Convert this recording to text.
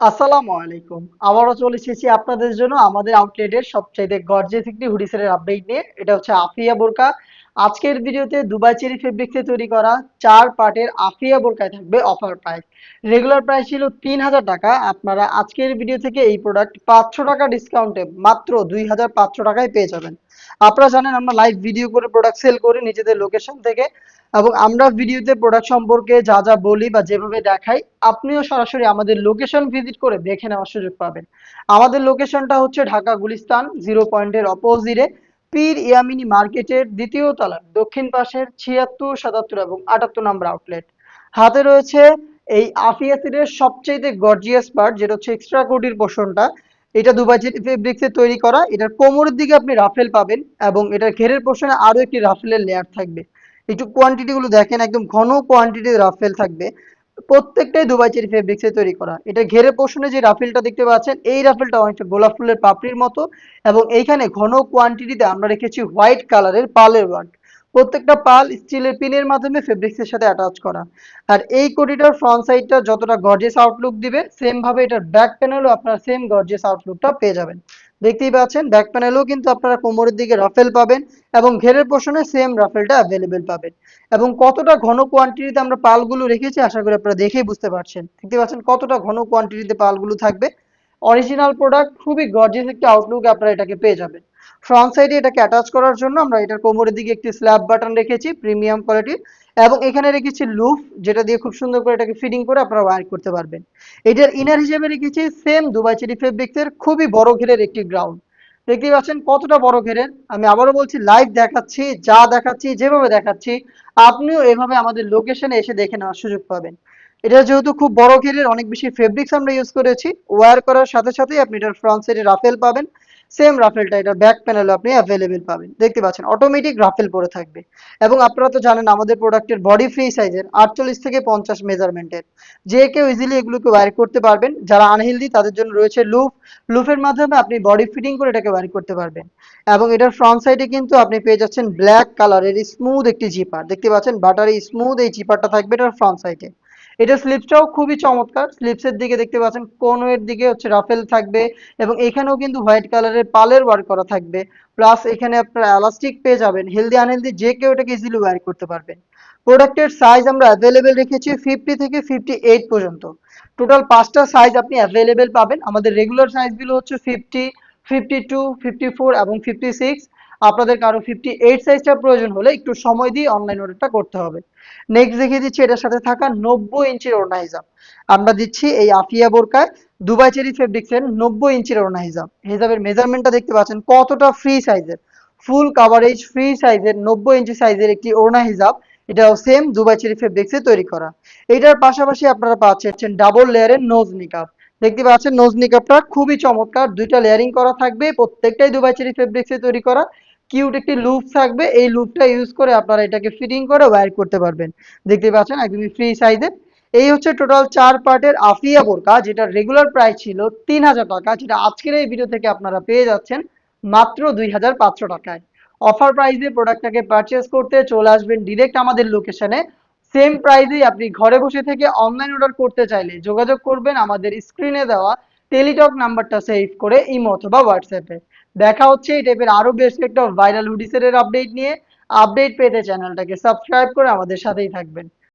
আসসালামু আলাইকুম। আবারও চলে এসেছি আপনাদের জন্য আমাদের আউটলেটের সবচাইতে গর্জিয়াস একটি হুডি সেলের আপডেট নিয়ে। এটা হচ্ছে আফিয়া বোরকা। আজকের ভিডিওতে দুবাই চেরি ফেব্রিক্সে তৈরি করা ৪ পার্টের আফিয়া বোরকায় থাকবে অফার প্রাইস। রেগুলার প্রাইস ছিল ৩,০০০ টাকা। আপনারা আজকের ভিডিও থেকে এই প্রোডাক্ট ৫০০ টাকা ডিসকাউন্টে মাত্র ২,৫০০ টাকায় পেয়ে যাবেন। আপনারা জানেন আমরা লাইভ ভিডিও করে প্রোডাক্ট সেল করি নিজেদের লোকেশন থেকে, এবং আমরা ভিডিওতে প্রোডাক্ট সম্পর্কে যা যা বলি বা যেভাবে দেখাই, আপনিও সরাসরি আমাদের লোকেশন ভিজিট করে দেখে নেওয়ার সুযোগ পাবেন। আমাদের লোকেশনটা হচ্ছে ঢাকা গুলিস্তান 0 পয়েন্টের অপোজিটে, পীর ইয়ামিনী মার্কেটের দ্বিতীয় তলার দক্ষিণ পাশের ৭৬, ৭৭ এবং ৭৮ নম্বর আউটলেট। হাতে রয়েছে এই আফিয়া সিটের সবচেয়ে গর্জিয়াস পার্ট, যেটা হচ্ছে এক্সট্রা কোটির পোর্শনটা। এটা দুবাই ফেব্রিক্সে তৈরি করা। এটার কোমরের দিকে আপনি রাফেল পাবেন, এবং এটার ঘেরের পোর্শনে আরো একটি রাফেলের লেয়ার থাকবে। একটু কোয়ান্টিটি গুলো দেখেন, একদম ঘন কোয়ান্টিটির রাফেল থাকবে। প্রত্যেকটাই দুবাই চেরি ফেব্রিক্সে তৈরি করা। এটা ঘেরে পোষণে যে রাফেলটা দেখতে পাচ্ছেন, এই রাফেলটা অনেকটা গোলাপ ফুলের পাপড়ির মতো, এবং এইখানে ঘন কোয়ান্টিটিতে আমরা রেখেছি হোয়াইট কালারের পার্লের ওয়ার্ক। প্রত্যেকটা পাল স্টিলের পিনের মাধ্যমে ফেব্রিক্সের সাথে অ্যাটাচ করা। আর এই কোটিটার ফ্রন্ট সাইডটা যতটা গর্জিয়াস আউটলুক দিবে, সেম ভাবে এটার ব্যাক প্যানেলও আপনারা সেম গর্জিয়াস আউটলুকটা পেয়ে যাবেন। দেখতেই পাচ্ছেন ব্যাক প্যানেলেও কিন্তু আপনারা কোমরের দিকে রাফেল পাবেন, এবং ঘেরের পোষণে সেম রাফেলটা অ্যাভেলেবেল পাবেন। এবং কতটা ঘন কোয়ান্টিটিতে আমরা পালগুলো রেখেছি আশা করি আপনারা দেখেই বুঝতে পারছেন। দেখতে পাচ্ছেন কতটা ঘন কোয়ান্টিটিতে পালগুলো থাকবে। অরিজিনাল প্রোডাক্ট, খুবই গর্জিয়াস একটা আউটলুক আপনারা এটাকে পেয়ে যাবেন। ফ্রন্ট সাইডে এটাকে অ্যাটাচ করার জন্য আমরা এটার কোমরের দিকে একটি স্ল্যাব বাটন রেখেছি প্রিমিয়াম কোয়ালিটির, এবং এখানে রেখেছি লুফ, যেটা দিয়ে খুব সুন্দর করে এটাকে ফিটিং করে আপনারা ওয়্যার করতে পারবেন। এটার ইনার হিসেবে রেখেছি সেম দুবাই চেরি ফেব্রিক্সের খুবই বড় ঘেরের একটি গ্রাউন্ড। দেখতেই পাচ্ছেন কতটা বড় ঘেরের। আমি আবারও বলছি, লাইভ দেখাচ্ছি, যা দেখাচ্ছি যেভাবে দেখাচ্ছি, আপনিও এভাবে আমাদের লোকেশনে এসে দেখে নেওয়ার সুযোগ পাবেন। এটা যেহেতু খুব বড় ঘেরের, অনেক বেশি ফেব্রিক্স আমরা ইউজ করেছি। ওয়্যার করার সাথে সাথেই আপনি এটার ফ্রন্ট সাইডে রাফেল পাবেন। সেম রাফেলটা এটা ব্যাক প্যানেলে আপনি অ্যাভেলেবেল পাবেন। দেখতে পাচ্ছেন অটোমেটিক রাফেল পরে থাকবে। এবং আপনারা তো জানেন আমাদের প্রোডাক্টের বডি ফ্রি সাইজের 48 থেকে 50 মেজারমেন্টের। যে কেউ ইজিলি এগুলোকে ওয়্যার করতে পারবেন। যারা আনহেলদি তাদের জন্য রয়েছে লুফ। লুফের মাধ্যমে আপনি বডি ফিটিং করে এটাকে ওয়্যার করতে পারবেন। এবং এটার ফ্রন্ট সাইডে কিন্তু আপনি পেয়ে যাচ্ছেন ব্ল্যাক কালারের স্মুথ একটি জিপার। দেখতে পাচ্ছেন বাটারি স্মুথ এই জিপারটা থাকবে এটার ফ্রন্ট সাইডে। এটার স্লিপসটাও খুবই চমৎকার। স্লিপসের দিকে দেখতে পাচ্ছেন কোনোর দিকে হচ্ছে রাফেল থাকবে, এবং এখানেও কিন্তু হোয়াইট কালারের পালের ওয়ার্ক করা থাকবে। প্লাস এখানে আপনারা এলাস্টিক পেয়ে যাবেন। হেলদি আনহেলদি যে কেউ এটাকে ইজিলি ওয়্যার করতে পারবেন। প্রোডাক্টের সাইজ আমরা অ্যাভেলেবেল রেখেছি 50 থেকে 58 পর্যন্ত। টোটাল 5টা সাইজ আপনি অ্যাভেলেবেল পাবেন। আমাদের রেগুলার সাইজগুলো হচ্ছে 50, 52, 54 এবং 56। আপনাদের কারো 58 সাইজটা প্রয়োজন হলে একটু সময় দিয়ে অনলাইন অর্ডারটা করতে হবে। নেক্সট দেখিয়ে দিচ্ছি এটার সাথে থাকা 90 ইঞ্চির ওড়না হিজাব। আমরা দিচ্ছি এই আফিয়া বোরকায় দুবাই চেরি ফেব্রিক্সের 90 ইঞ্চির ওড়না হিজাব। হিজাবের মেজারমেন্টটা দেখতে পাচ্ছেন কতটা ফ্রি সাইজের। ফুল কাভারেজ ফ্রি সাইজের 90 ইঞ্চি সাইজের একটি ওড়না হিজাব। এটাও সেম দুবাই চেরি ফেব্রিক্সে তৈরি করা। এটার পাশাপাশি আপনারা পাচ্ছেন ডাবল লেয়ারের নোজ নিকাব। দেখতে পাচ্ছেন নোজ নিকাবটা খুবই চমৎকার, দুইটা লেয়ারিং করা থাকবে, প্রত্যেকটাই দুবাই চেরি ফেব্রিক্সে তৈরি করা। কিউট একটি লুপ থাকবে, এই লুপটা ইউজ করে আপনারা এটাকে ফিটিং করে ওয়্যার করতে পারবেন। দেখতে পাচ্ছেন একদমই ফ্রি সাইজের। এই হচ্ছে টোটাল 4 পার্টের আফিয়া বোরকা, যেটা রেগুলার প্রাইস ছিল ৩,০০০ টাকা, যেটা আজকের এই ভিডিও থেকে আপনারা পেয়ে যাচ্ছেন মাত্র ২,৫০০ টাকায়। অফার প্রাইসে প্রোডাক্টটাকে পারচেস করতে চলে আসবেন ডিরেক্ট আমাদের লোকেশনে। সেম প্রাইসেই আপনি ঘরে বসে থেকে অনলাইন অর্ডার করতে চাইলে যোগাযোগ করবেন আমাদের স্ক্রিনে দেওয়া টেলিটক নাম্বারটা সেভ করে ইমো অথবা হোয়াটসঅ্যাপে। দেখা হচ্ছে এই টাইপের আরো বেশ একটা ভাইরাল হুডিসের আপডেট নিয়ে। আপডেট পেতে চ্যানেলটাকে সাবস্ক্রাইব করে আমাদের সাথেই থাকবেন।